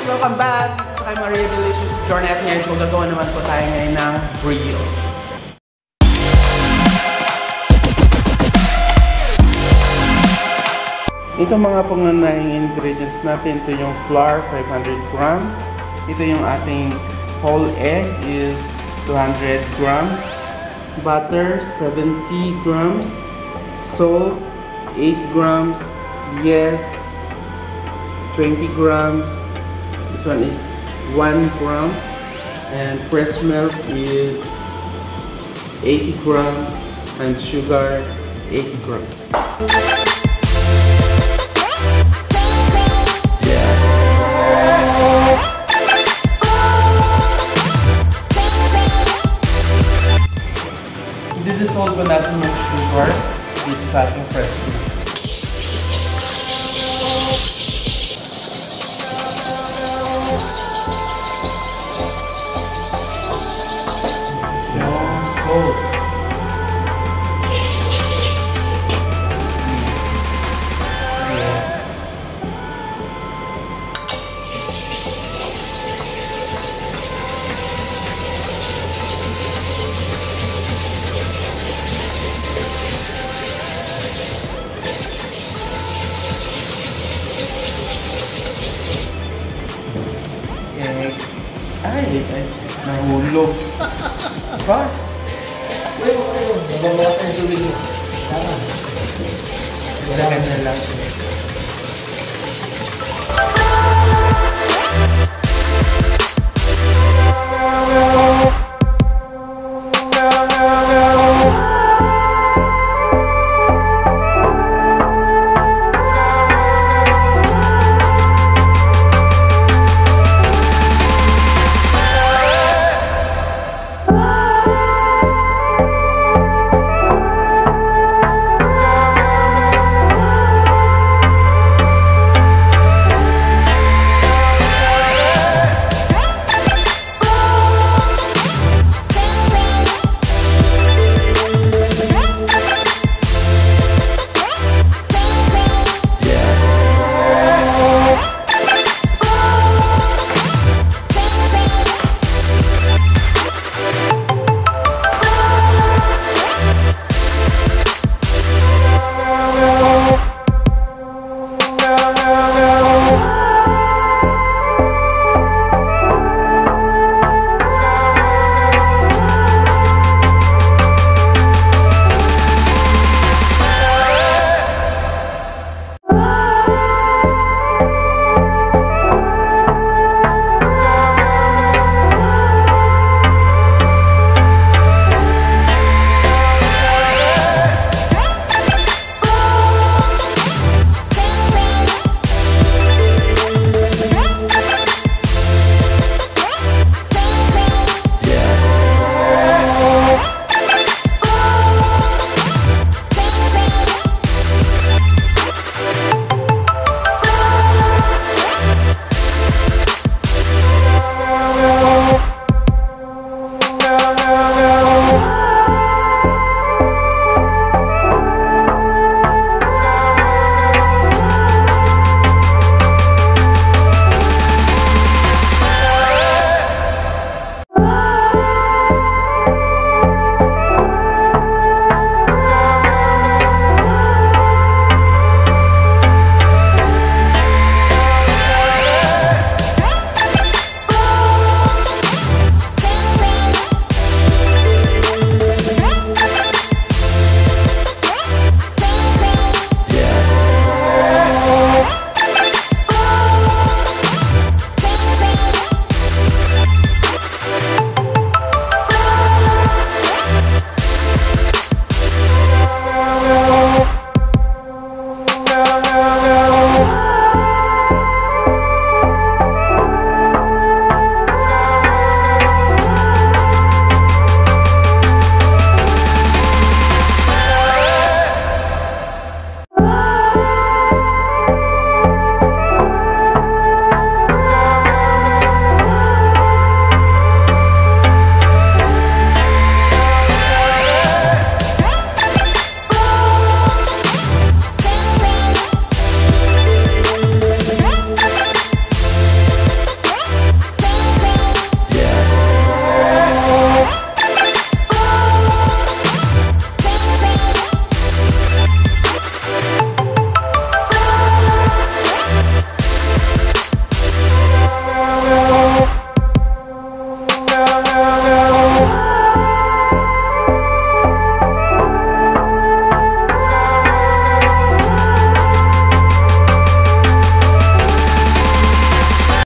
Welcome back! So kay Maria Delicious Journey at ngayon po gagawa naman po tayo ngayon ng brioche. Ito mga pangunahing ingredients natin. Ito yung flour, 500 grams. Ito yung ating whole egg is 200 grams. Butter, 70 grams. Salt, 8 grams. Yes, 20 grams. This one is 1 gram. And fresh milk is 80 grams. And sugar, 80 grams. Dissolve ko natin yung sugar dito sa ating fresh milk. Yung salt. Yes. Ay, nahulog. Ba? Wala tayo tubig mo. Lagyan na lang.